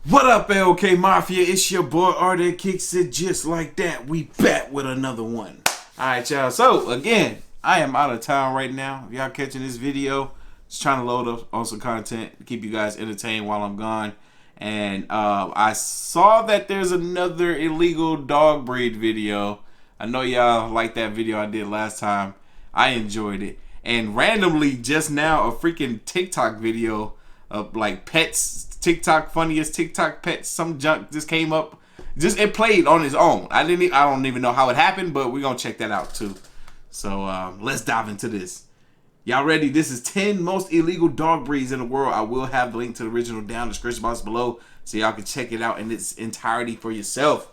What up, LK Mafia? It's your boy Artofkickz. Just like that, we back with another one. Alright, y'all. So, again, I am out of town right now. If y'all catching this video, just trying to load up on some content to keep you guys entertained while I'm gone. And I saw that there's another illegal dog breed video. I know y'all liked that video I did last time. I enjoyed it. And randomly, just now, a freaking TikTok video of like pets, TikTok funniest TikTok pets, some junk just came up. Just it played on its own. I don't even know how it happened, but we're gonna check that out too. So let's dive into this. Y'all ready? This is 10 most illegal dog breeds in the world. I will have the link to the original down in the description box below so y'all can check it out in its entirety for yourself.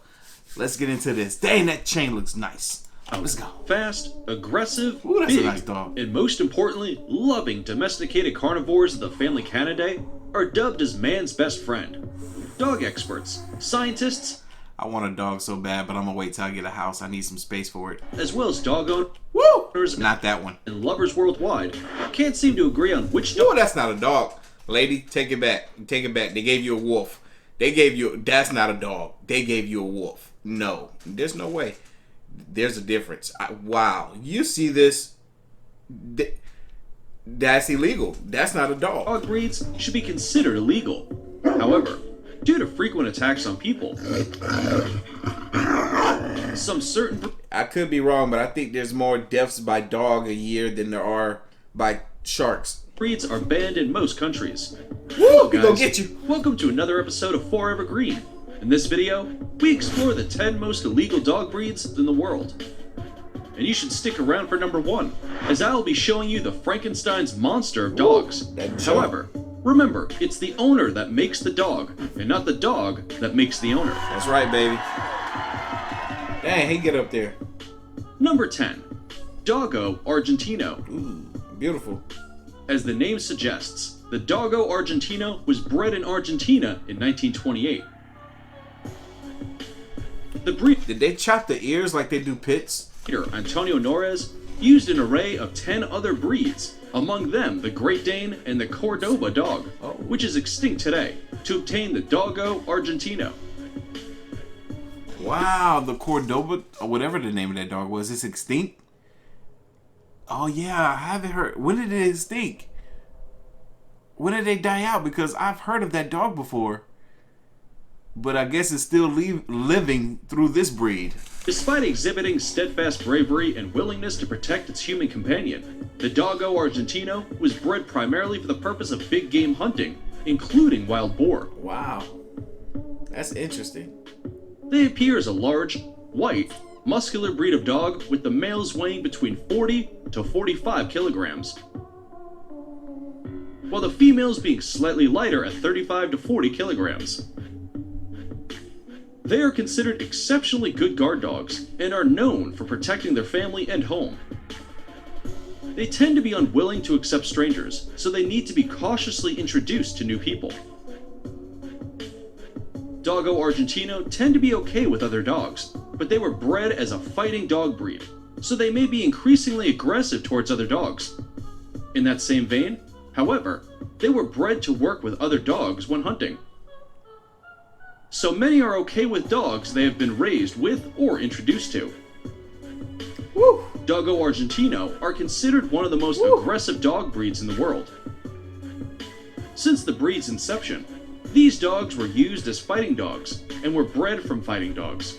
Let's get into this. Dang, that chain looks nice. Let's go. Fast, aggressive, Ooh, that's big, a nice dog. and most importantly, loving domesticated carnivores of the family Canidae are dubbed as man's best friend. Dog experts, scientists, I want a dog so bad, but I'm gonna wait till I get a house. I need some space for it. as well as dog Woo! owners Not that one. and lovers worldwide can't seem to agree on which dog No, that's not a dog. Lady, take it back. Take it back. They gave you a wolf. That's not a dog. They gave you a wolf. No, there's no way. There's a difference. Wow. You see this? That's illegal. That's not a dog. breeds should be considered illegal. However, due to frequent attacks on people, some certain I could be wrong, but I think there's more deaths by dog a year than there are by sharks. breeds are banned in most countries. Woo! We Guys, gonna get you. welcome to another episode of Forever Green. In this video, we explore the 10 most illegal dog breeds in the world. And you should stick around for number 1, as I will be showing you the Frankenstein's monster of dogs. That's However, remember, it's the owner that makes the dog, and not the dog that makes the owner. That's right, baby. Dang, he get up there. Number 10, Doggo Argentino. Ooh, beautiful. As the name suggests, the Doggo Argentino was bred in Argentina in 1928. The breeder, Did they chop the ears like they do pits? Antonio Norez, used an array of 10 other breeds, among them the Great Dane and the Cordoba dog, which is extinct today, to obtain the Doggo Argentino. Wow, the Cordoba, or whatever the name of that dog was, it's extinct? Oh yeah, I haven't heard. When did it extinct? When did they die out? Because I've heard of that dog before. But I guess it's still living through this breed. Despite exhibiting steadfast bravery and willingness to protect its human companion, the Doggo Argentino was bred primarily for the purpose of big game hunting, including wild boar. Wow. That's interesting. They appear as a large, white, muscular breed of dog with the males weighing between 40 to 45 kilograms, while the females being slightly lighter at 35 to 40 kilograms. They are considered exceptionally good guard dogs and are known for protecting their family and home. They tend to be unwilling to accept strangers, so they need to be cautiously introduced to new people. Doggo Argentino tend to be okay with other dogs, but they were bred as a fighting dog breed, so they may be increasingly aggressive towards other dogs. In that same vein, however, they were bred to work with other dogs when hunting. So many are okay with dogs they have been raised with or introduced to. Woo! Doggo Argentino are considered one of the most aggressive dog breeds in the world. Since the breed's inception, these dogs were used as fighting dogs and were bred from fighting dogs.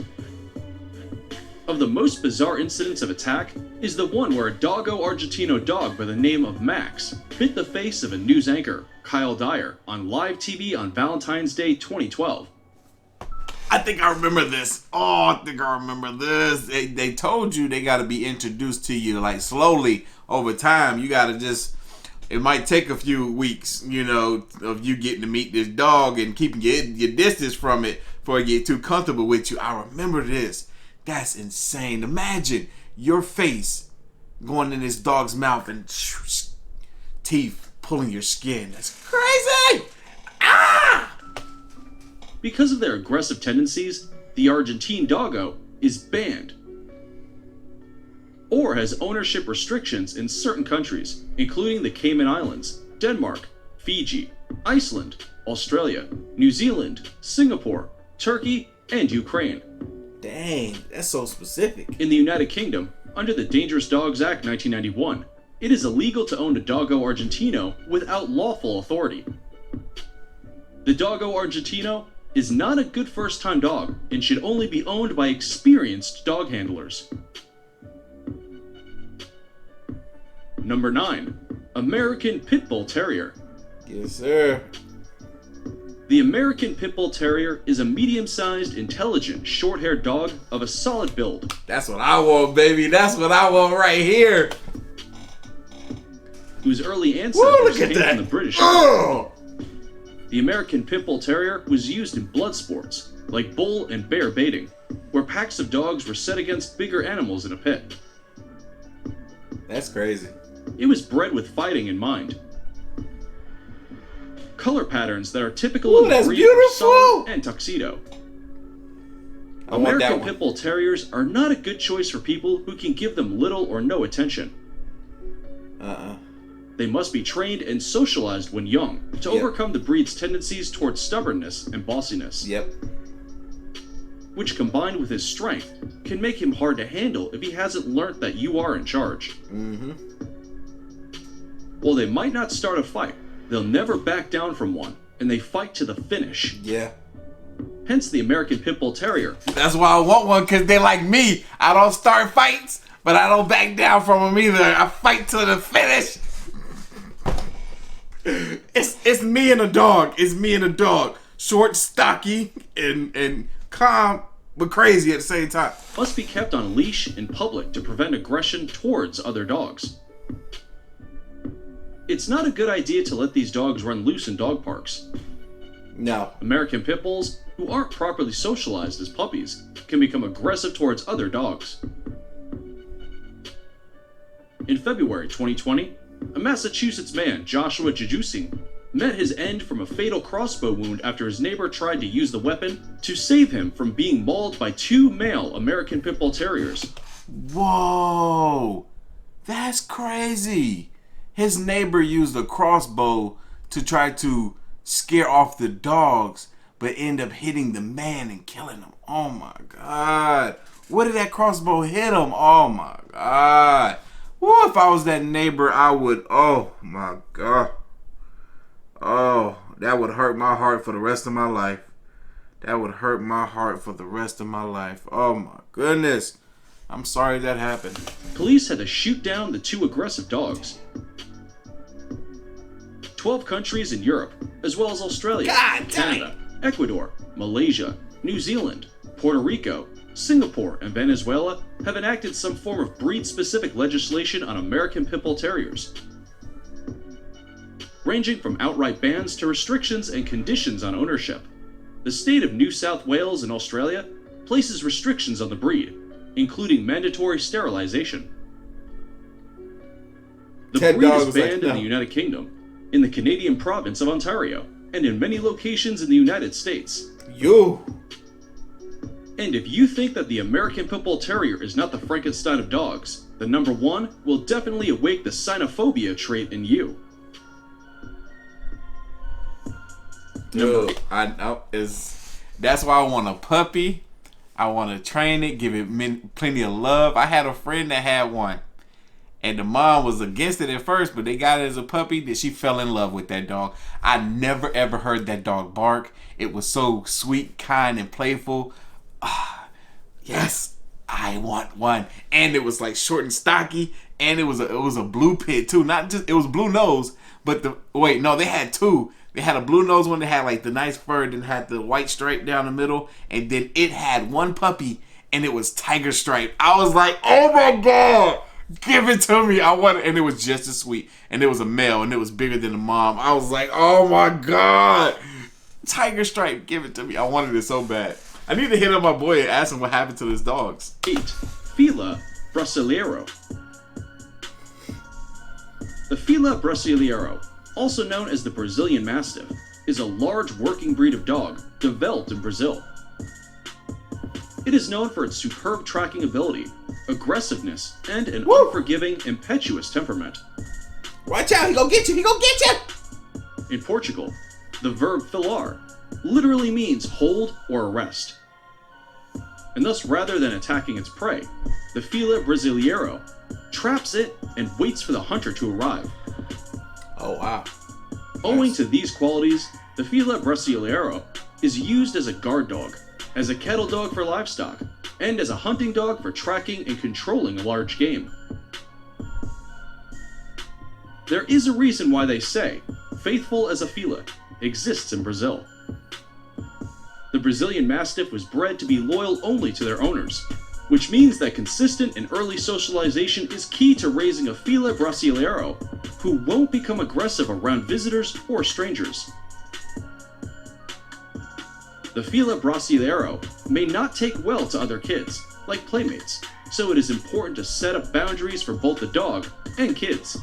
Of the most bizarre incidents of attack is the one where a Doggo Argentino dog by the name of Max bit the face of a news anchor, Kyle Dyer, on live TV on Valentine's Day 2012. I think I remember this. Oh, I think I remember this. They told you they got to be introduced to you like slowly over time. You got to just, it might take a few weeks, you know, of you getting to meet this dog and keeping your distance from it before it get too comfortable with you. I remember this. That's insane. Imagine your face going in this dog's mouth and teeth pulling your skin. That's crazy. Ah! Because of their aggressive tendencies, the Argentine Doggo is banned or has ownership restrictions in certain countries, including the Cayman Islands, Denmark, Fiji, Iceland, Australia, New Zealand, Singapore, Turkey, and Ukraine. Dang, that's so specific. In the United Kingdom, under the Dangerous Dogs Act 1991, it is illegal to own a Doggo Argentino without lawful authority. The Doggo Argentino is not a good first-time dog and should only be owned by experienced dog handlers. Number 9. American Pit Bull Terrier. Yes, sir. The American Pit Bull Terrier is a medium-sized, intelligent, short-haired dog of a solid build. That's what I want, baby. That's what I want right here. Whose early ancestors came from the British. Oh. The American Pit Bull Terrier was used in blood sports, like bull and bear baiting, where packs of dogs were set against bigger animals in a pit. That's crazy. It was bred with fighting in mind. Color patterns that are typical of the breed are sun and tuxedo. American Pit Bull Terriers are not a good choice for people who can give them little or no attention. They must be trained and socialized when young to overcome the breed's tendencies towards stubbornness and bossiness. Which, combined with his strength, can make him hard to handle if he hasn't learnt that you are in charge. While they might not start a fight, they'll never back down from one, and they fight to the finish. Hence the American Pit Bull Terrier. That's why I want one, because they're like me. I don't start fights, but I don't back down from them either. I fight to the finish. It's me and a dog. It's me and a dog. Short, stocky, and calm, but crazy at the same time. Must be kept on a leash in public to prevent aggression towards other dogs. It's not a good idea to let these dogs run loose in dog parks. No. American Pit Bulls, who aren't properly socialized as puppies, can become aggressive towards other dogs. In February 2020, a Massachusetts man, Joshua Jajusing, met his end from a fatal crossbow wound after his neighbor tried to use the weapon to save him from being mauled by 2 male American Pit Bull Terriers. Whoa! That's crazy! His neighbor used a crossbow to try to scare off the dogs, but end up hitting the man and killing him. Oh my God. What did that crossbow hit him? Oh my God. Woo, if I was that neighbor, I would, oh my God. Oh, that would hurt my heart for the rest of my life. That would hurt my heart for the rest of my life. Oh my goodness. I'm sorry that happened. Police had to shoot down the 2 aggressive dogs. 12 countries in Europe, as well as Australia, Canada, Ecuador, Malaysia, New Zealand, Puerto Rico, Singapore, and Venezuela have enacted some form of breed-specific legislation on American Pit Bull Terriers, ranging from outright bans to restrictions and conditions on ownership. The state of New South Wales in Australia places restrictions on the breed, including mandatory sterilization. The breed is banned in the United Kingdom, in the Canadian province of Ontario, and in many locations in the United States. And if you think that the American Pit Bull Terrier is not the Frankenstein of dogs, then number 1 will definitely awake the cynophobia trait in you. Dude, I know that's why I want a puppy. I want to train it, give it plenty of love. I had a friend that had one, and the mom was against it at first, but they got it as a puppy. That she fell in love with that dog. I never ever heard that dog bark. It was so sweet, kind, and playful. Yes, I want one. And it was like short and stocky, and it was a blue pit too. Not just, it was blue nose, but they had 2. They had a blue nose one that had like the nice fur, then had the white stripe down the middle, and then it had one puppy, and it was tiger stripe. I was like, oh my God, give it to me. I want it, and it was just as sweet. And it was a male, and it was bigger than the mom. I was like, oh my God, tiger stripe, give it to me. I wanted it so bad. I need to hit up my boy and ask him what happened to his dogs. 8. Fila Brasileiro. The Fila Brasileiro, also known as the Brazilian Mastiff, is a large working breed of dog developed in Brazil. It is known for its superb tracking ability, aggressiveness, and an unforgiving, impetuous temperament. Watch out, he gonna get you, he gonna get you! In Portugal, the verb filar literally means hold or arrest. And thus, rather than attacking its prey, the Fila Brasileiro traps it and waits for the hunter to arrive. Oh, wow. Owing to these qualities, the Fila Brasileiro is used as a guard dog, as a cattle dog for livestock, and as a hunting dog for tracking and controlling large game. There is a reason why they say, faithful as a Fila, exists in Brazil. The Brazilian Mastiff was bred to be loyal only to their owners, which means that consistent and early socialization is key to raising a Fila Brasileiro who won't become aggressive around visitors or strangers. The Fila Brasileiro may not take well to other kids, like playmates, so it is important to set up boundaries for both the dog and kids.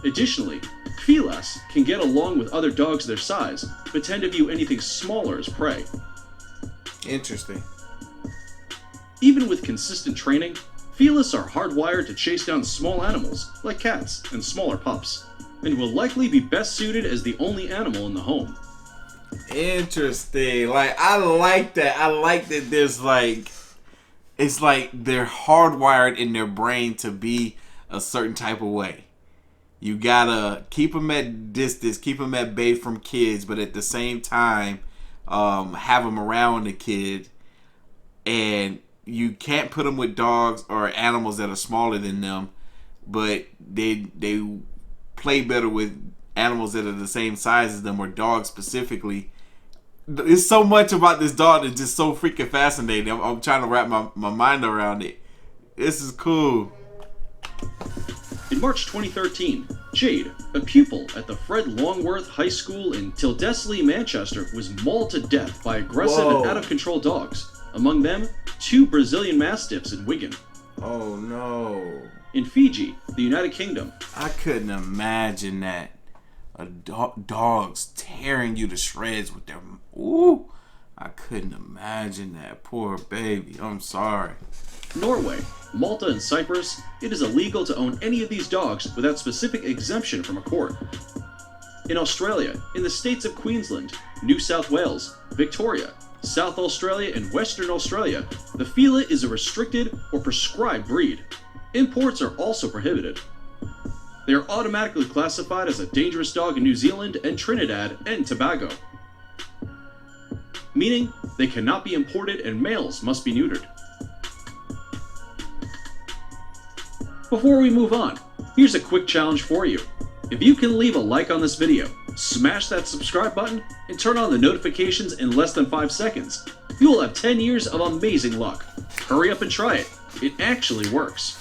Additionally, Filas can get along with other dogs their size, but tend to view anything smaller as prey. Interesting. Even with consistent training, Filas are hardwired to chase down small animals, like cats and smaller pups, and will likely be best suited as the only animal in the home. Interesting. Like, I like that. I like that there's like, it's like they're hardwired in their brain to be a certain type of way. You gotta keep them at distance, keep them at bay from kids, but at the same time, have them around the kid. And you can't put them with dogs or animals that are smaller than them, but they play better with animals that are the same size as them, or dogs specifically. There's so much about this dog that's just so freaking fascinating. I'm trying to wrap my mind around it. This is cool. In March 2013, Jade, a pupil at the Fred Longworth High School in Tildesley, Manchester, was mauled to death by aggressive and out-of-control dogs, among them 2 Brazilian Mastiffs in Wigan. Oh no. In Fiji, the United Kingdom. I couldn't imagine that. Dogs tearing you to shreds with their... Ooh. I couldn't imagine that. Poor baby. I'm sorry. Norway, Malta, and Cyprus, it is illegal to own any of these dogs without specific exemption from a court. In Australia, in the states of Queensland, New South Wales, Victoria, South Australia, and Western Australia, the Fila is a restricted or prescribed breed. Imports are also prohibited. They are automatically classified as a dangerous dog in New Zealand and Trinidad and Tobago, meaning they cannot be imported and males must be neutered. Before we move on, here's a quick challenge for you. If you can leave a like on this video, smash that subscribe button, and turn on the notifications in less than 5 seconds, you will have 10 years of amazing luck. Hurry up and try it. It actually works.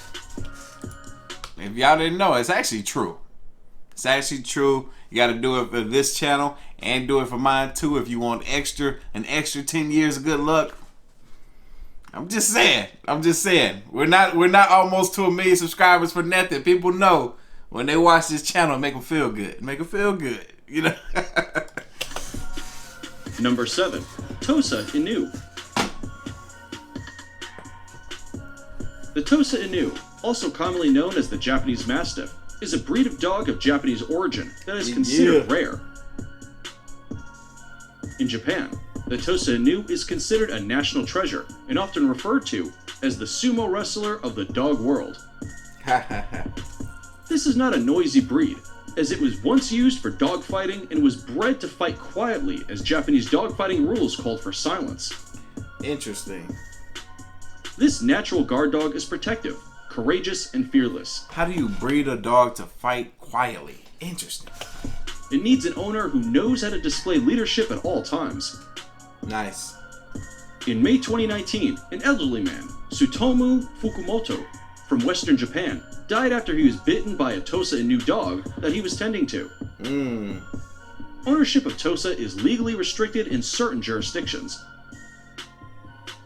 If y'all didn't know, it's actually true. It's actually true. You got to do it for this channel and do it for mine too if you want an extra 10 years of good luck. I'm just saying. We're not almost to 1 million subscribers for nothing. People know when they watch this channel, make them feel good. You know. Number 7, Tosa Inu. The Tosa Inu, also commonly known as the Japanese Mastiff, is a breed of dog of Japanese origin that is considered rare. In Japan, the Tosa Inu is considered a national treasure and often referred to as the sumo wrestler of the dog world. This is not a noisy breed, as it was once used for dog fighting and was bred to fight quietly, as Japanese dogfighting rules called for silence. Interesting. This natural guard dog is protective, courageous, and fearless. How do you breed a dog to fight quietly? Interesting. It needs an owner who knows how to display leadership at all times. Nice. In May 2019, an elderly man, Tsutomu Fukumoto, from Western Japan, died after he was bitten by a Tosa Inu dog that he was tending to. Ownership of Tosa is legally restricted in certain jurisdictions.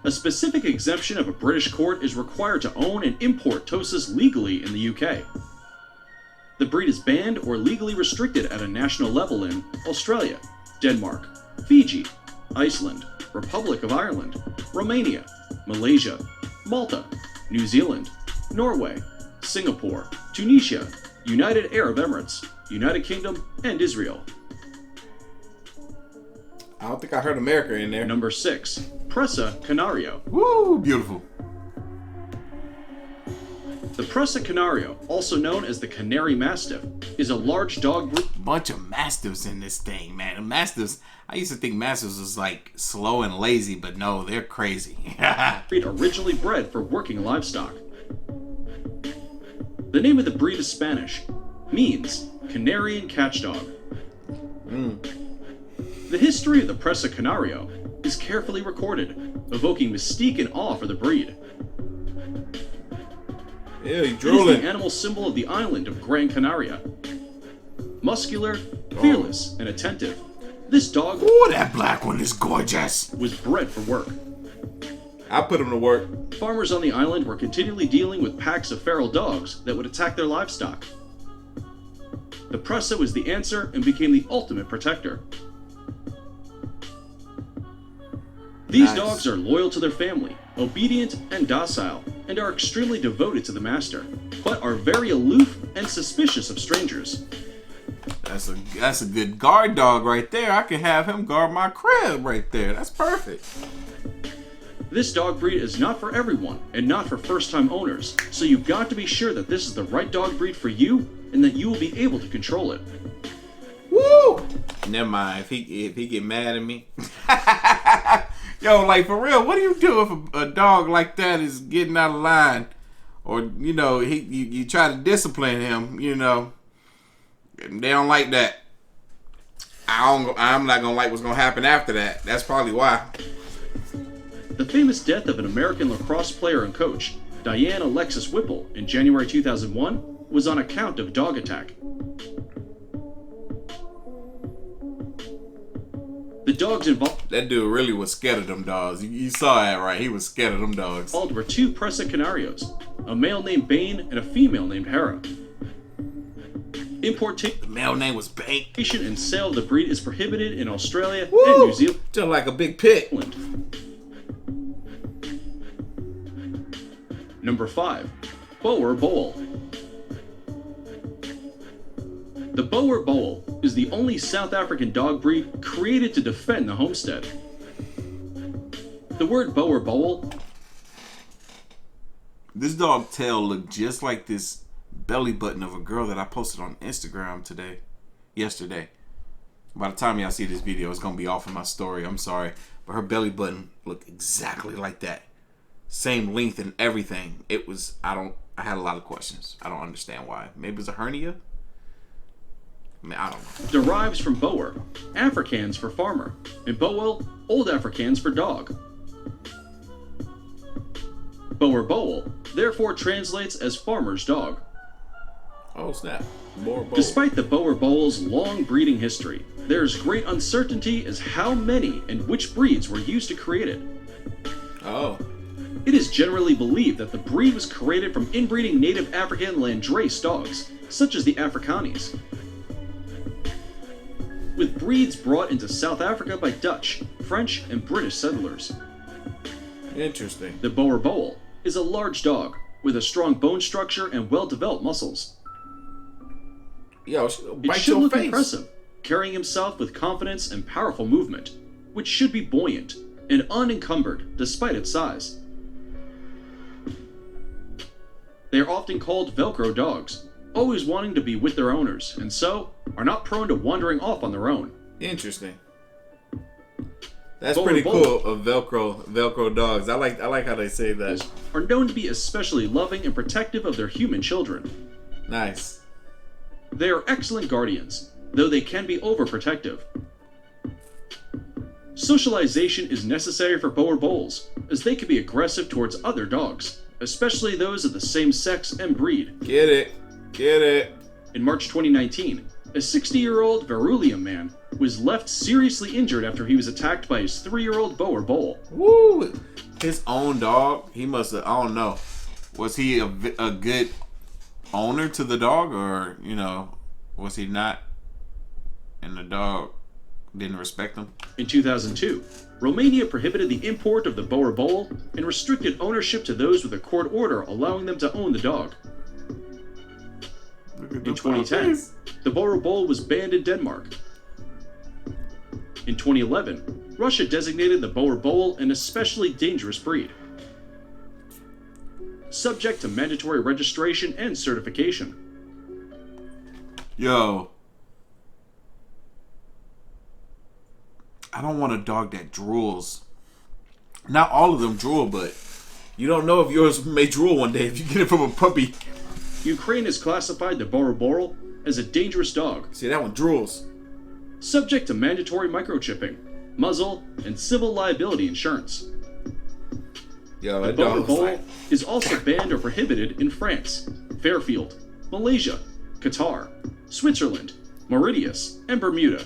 A specific exemption of a British court is required to own and import Tosas legally in the UK. The breed is banned or legally restricted at a national level in Australia, Denmark, Fiji, Iceland, Republic of Ireland, Romania, Malaysia, Malta, New Zealand, Norway, Singapore, Tunisia, United Arab Emirates, United Kingdom, and Israel. I don't think I heard America in there. Number 6. Presa Canario. Woo, beautiful. The Presa Canario, also known as the Canary Mastiff, is a large dog breed. Bunch of Mastiffs in this thing, man. Mastiffs, I used to think Mastiffs was like slow and lazy, but no, they're crazy. Originally bred for working livestock. The name of the breed is Spanish, means Canarian catch dog. The history of the Presa Canario is carefully recorded, evoking mystique and awe for the breed. Yeah, you It drooling. is the animal symbol of the island of Gran Canaria. Muscular, fearless, and attentive, this dog Ooh, that black one is gorgeous. was bred for work. I put him to work. Farmers on the island were continually dealing with packs of feral dogs that would attack their livestock. The Presa was the answer and became the ultimate protector. These Nice. dogs are loyal to their family, obedient and docile, and are extremely devoted to the master, but are very aloof and suspicious of strangers. That's a good guard dog right there. I could have him guard my crib right there. That's perfect. This dog breed is not for everyone and not for first-time owners, so you've got to be sure that this is the right dog breed for you and that you will be able to control it. Woo! Never mind. If he get mad at me. Yo, like for real, what do you do if a dog like that is getting out of line, or you know you try to discipline him? You know, they don't like that. I'm not gonna like what's gonna happen after that. That's probably why. The famous death of an American lacrosse player and coach, Diane Alexis Whipple, in January 2001, was on account of dog attack. The dogs involved That dude really was scared of them dogs. You saw that, right? He was scared of them dogs. were 2 Presa Canarios, a male named Bane and a female named Hera. Importation The male name was Bank. and sale of the breed is prohibited in Australia Woo! and New Zealand. Just like a big pit. Number 5. Boer Bowl. The Boer Bowl is the only South African dog breed created to defend the homestead. The word Boer Bowl This dog tail looked just like this belly button of a girl that I posted on Instagram yesterday. By the time y'all see this video, it's gonna be off of my story. I'm sorry, but her belly button looked exactly like that. Same length and everything. I had a lot of questions. I don't understand why. Maybe it's a hernia? I mean, I don't know. derives from Boer, Afrikaans for farmer, and Boel, Old Afrikaans for dog. Boer Bowl therefore translates as farmer's dog. Oh snap. Boer Bowl. Despite the Boer Bowl's long breeding history, there is great uncertainty as how many and which breeds were used to create it. Oh. It is generally believed that the breed was created from inbreeding native African landrace dogs, such as the Afrikaans, with breeds brought into South Africa by Dutch, French, and British settlers. Interesting. The Boer Bowl is a large dog with a strong bone structure and well-developed muscles. Yo, she'll It bite should your look face. impressive, carrying himself with confidence and powerful movement, which should be buoyant and unencumbered despite its size. They are often called Velcro dogs, always wanting to be with their owners, and so are not prone to wandering off on their own. Interesting. That's Boer pretty Bowl. cool of Velcro dogs. I like how they say that. Are known to be especially loving and protective of their human children. Nice. They are excellent guardians, though they can be overprotective. Socialization is necessary for Boer Bowls, as they can be aggressive towards other dogs, especially those of the same sex and breed. Get it. Get it. In March 2019, a 60-year-old Verulian man was left seriously injured after he was attacked by his 3-year-old Boer Bowl. Woo! His own dog. He must have. I don't know. Was he a good owner to the dog, or was he not? And the dog didn't respect him. In 2002, Romania prohibited the import of the Boer Bowl and restricted ownership to those with a court order allowing them to own the dog. In 2010, the Boer Bowl was banned in Denmark. In 2011, Russia designated the Boer Bowl an especially dangerous breed, subject to mandatory registration and certification. Yo. I don't want a dog that drools. Not all of them drool, but you don't know if yours may drool one day if you get it from a puppy. Ukraine has classified the Boer Bowl as a dangerous dog. See, that one drools. Subject to mandatory microchipping, muzzle, and civil liability insurance. Yo, The that Boer dog Bowl like... is also banned or prohibited in France, Fairfield, Malaysia, Qatar, Switzerland, Mauritius, and Bermuda.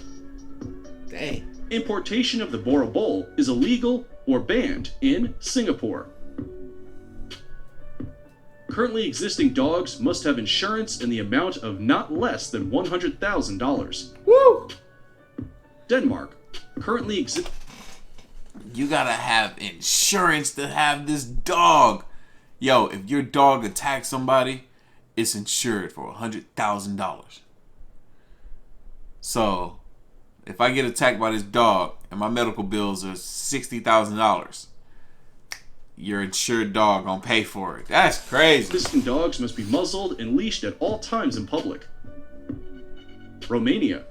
Dang. Importation of the Boer Bowl is illegal or banned in Singapore. Currently existing dogs must have insurance in the amount of not less than $100,000. Woo! Denmark currently exists. You gotta have insurance to have this dog. Yo, if your dog attacks somebody, it's insured for $100,000. So, if I get attacked by this dog and my medical bills are $60,000, your insured dog gonna pay for it. That's crazy. Existing dogs must be muzzled and leashed at all times in public. Romania.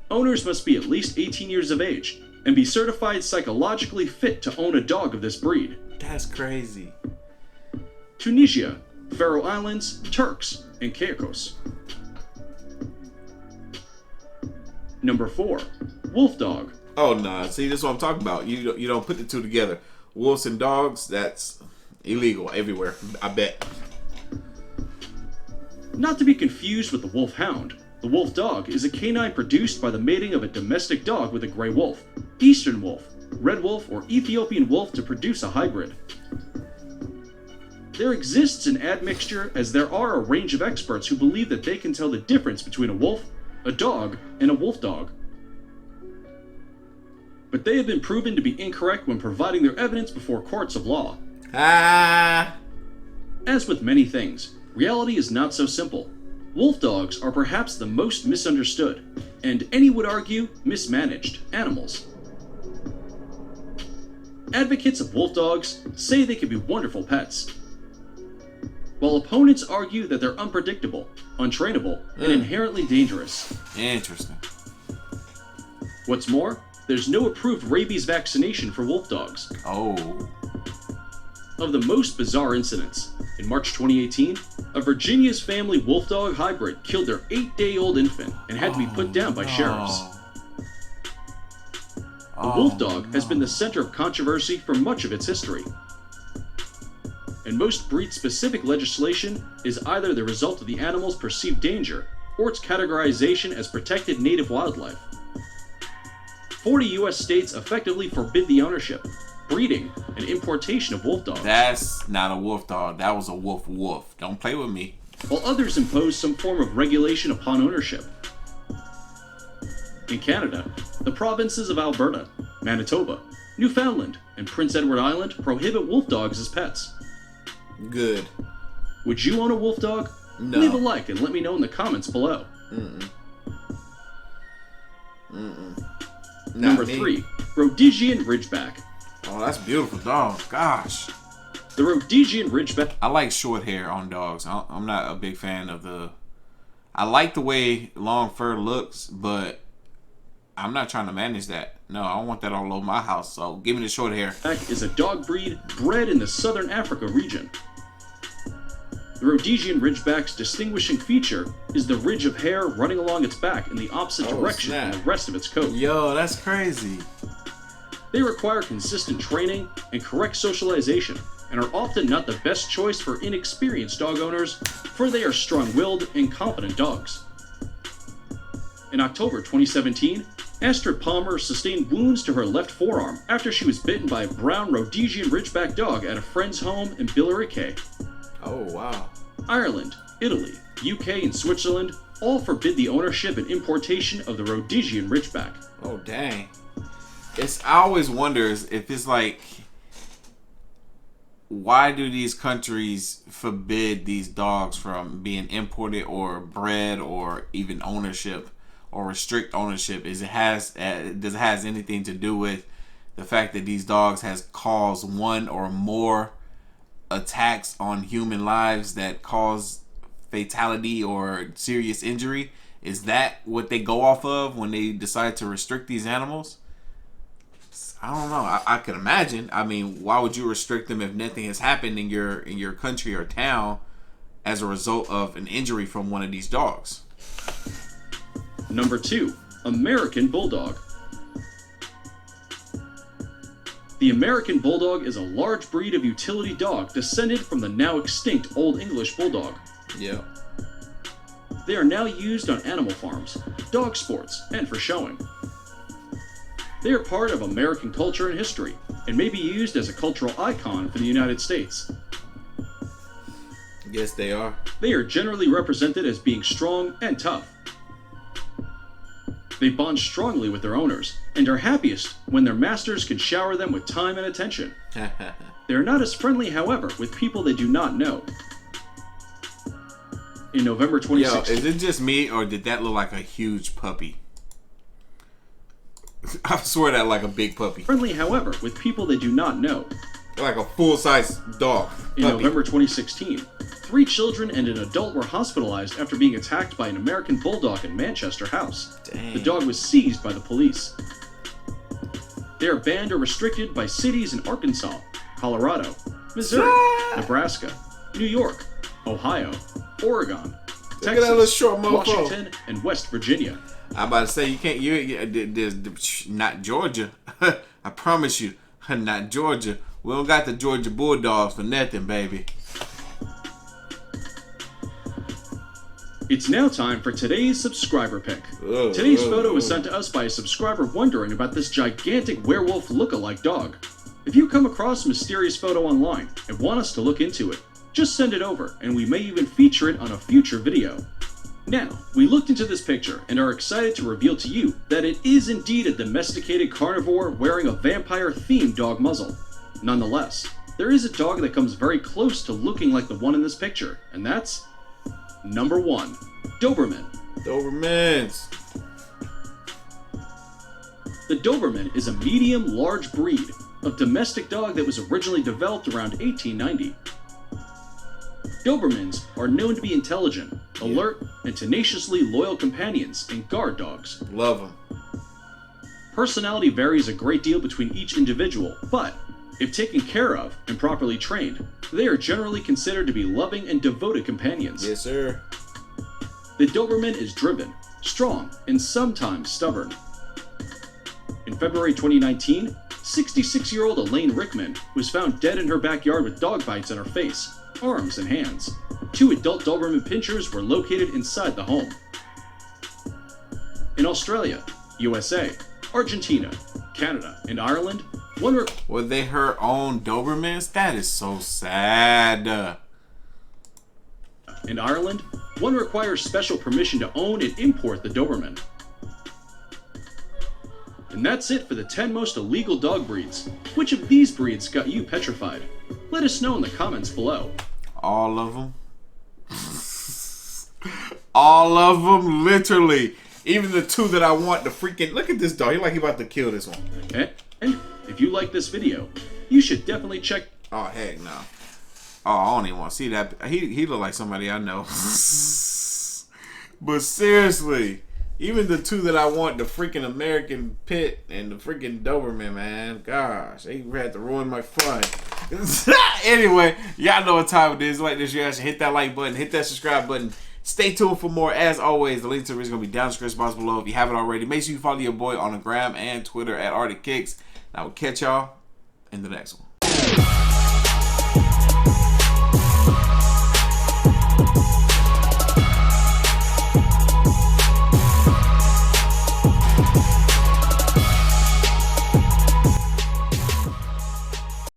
Owners must be at least 18 years of age and be certified psychologically fit to own a dog of this breed. That's crazy. Tunisia, Faroe Islands, Turks, and Caicos. Number 4. Wolf dog. Oh nah, see, this is what I'm talking about. You don't put the two together. Wolves and dogs, that's illegal everywhere, I bet. Not to be confused with the wolfhound, the wolf dog is a canine produced by the mating of a domestic dog with a gray wolf, eastern wolf, red wolf, or Ethiopian wolf to produce a hybrid. There exists an admixture, as there are a range of experts who believe that they can tell the difference between a wolf, a dog, and a wolf dog. But they have been proven to be incorrect when providing their evidence before courts of law. As with many things, reality is not so simple. Wolf dogs are perhaps the most misunderstood, and any would argue mismanaged, animals. Advocates of wolf dogs say they can be wonderful pets, while opponents argue that they're unpredictable, untrainable, and inherently dangerous. Interesting. What's more, there's no approved rabies vaccination for wolf dogs. Oh. Of the most bizarre incidents, in March 2018, a Virginia's family wolf dog hybrid killed their 8-day-old infant and had to be put down by sheriffs. The wolf dog has been the center of controversy for much of its history. And most breed-specific legislation is either the result of the animal's perceived danger or its categorization as protected native wildlife. 40 U.S. states effectively forbid the ownership, breeding, and importation of wolf dogs. That's not a wolf dog. That was a wolf. Don't play with me. While others impose some form of regulation upon ownership. In Canada, the provinces of Alberta, Manitoba, Newfoundland, and Prince Edward Island prohibit wolf dogs as pets. Good. Would you own a wolf dog? No. Leave a like and let me know in the comments below. Number 3, Rhodesian Ridgeback. Oh, that's a beautiful dog. Gosh. The Rhodesian Ridgeback. I like short hair on dogs. I'm not a big fan of the... I like the way long fur looks, but I'm not trying to manage that. No, I don't want that all over my house, so give me the short hair. Is a dog breed bred in the Southern Africa region. The Rhodesian Ridgeback's distinguishing feature is the ridge of hair running along its back in the opposite direction from the rest of its coat. Yo, that's crazy. They require consistent training and correct socialization, and are often not the best choice for inexperienced dog owners, for they are strong-willed and confident dogs. In October 2017, Astrid Palmer sustained wounds to her left forearm after she was bitten by a brown Rhodesian Ridgeback dog at a friend's home in Billericay. Oh, wow. Ireland, Italy, UK, and Switzerland all forbid the ownership and importation of the Rhodesian Ridgeback. Oh, dang. I always wonder if it's like... why do these countries forbid these dogs from being imported or bred or even ownership or restrict ownership? Does it has anything to do with the fact that these dogs has caused one or more attacks on human lives that cause fatality or serious injury? Is that what they go off of when they decide to restrict these animals? I don't know. I can imagine. I mean, why would you restrict them if nothing has happened in your country or town as a result of an injury from one of these dogs? Number 2, American Bulldog. The American Bulldog is a large breed of utility dog descended from the now extinct Old English Bulldog. Yeah. They are now used on animal farms, dog sports, and for showing. They are part of American culture and history, and may be used as a cultural icon for the United States. Yes, they are. They are generally represented as being strong and tough. They bond strongly with their owners, and are happiest when their masters can shower them with time and attention. They are not as friendly, however, with people they do not know. In November 2016... Yo, is it just me, or did that look like a huge puppy? I swear that like a big puppy. Friendly, however, with people they do not know. Like a full-size dog. In November 2016, 3 children and an adult were hospitalized after being attacked by an American Bulldog in Manchester House. Dang. The dog was seized by the police. They are banned or restricted by cities in Arkansas, Colorado, Missouri, Nebraska, New York, Ohio, Oregon, Texas, Washington, and West Virginia. I'm about to say you can't. There's not Georgia. I promise you, not Georgia. We don't got the Georgia Bulldogs for nothing, baby. It's now time for today's subscriber pick. Today's photo was sent to us by a subscriber wondering about this gigantic werewolf look-alike dog. If you come across a mysterious photo online and want us to look into it, just send it over and we may even feature it on a future video. Now, we looked into this picture and are excited to reveal to you that it is indeed a domesticated carnivore wearing a vampire-themed dog muzzle. Nonetheless, there is a dog that comes very close to looking like the one in this picture, and that's number 1, Doberman. Dobermans. The Doberman is a medium-large breed of domestic dog that was originally developed around 1890. Dobermans are known to be intelligent, alert, and tenaciously loyal companions and guard dogs. Love them. Personality varies a great deal between each individual, but if taken care of and properly trained, they are generally considered to be loving and devoted companions. Yes, sir. The Doberman is driven, strong, and sometimes stubborn. In February 2019, 66-year-old Elaine Rickman was found dead in her backyard with dog bites on her face, arms, and hands. 2 adult Doberman pinschers were located inside the home. In Australia, USA, Argentina, Canada, and Ireland, were they her own Dobermans? That is so sad. In Ireland, one requires special permission to own and import the Doberman. And that's it for the 10 most illegal dog breeds. Which of these breeds got you petrified? Let us know in the comments below. All of them. All of them, literally. Even the 2 that I want to freaking... Look at this dog. He like he about to kill this one. Okay. And if you like this video, you should definitely check... Oh, heck no. Oh, I don't even want to see that. He look like somebody I know. But seriously, even the 2 that I want, the freaking American Pit and the freaking Doberman, man. Gosh, they had to ruin my fun. Anyway, y'all know what time it is. Like this, you guys should hit that like button, hit that subscribe button. Stay tuned for more. As always, the link to the video is going to be down in the description box below. If you haven't already, make sure you follow your boy on the gram and Twitter at Artofkickz. And I will catch y'all in the next one.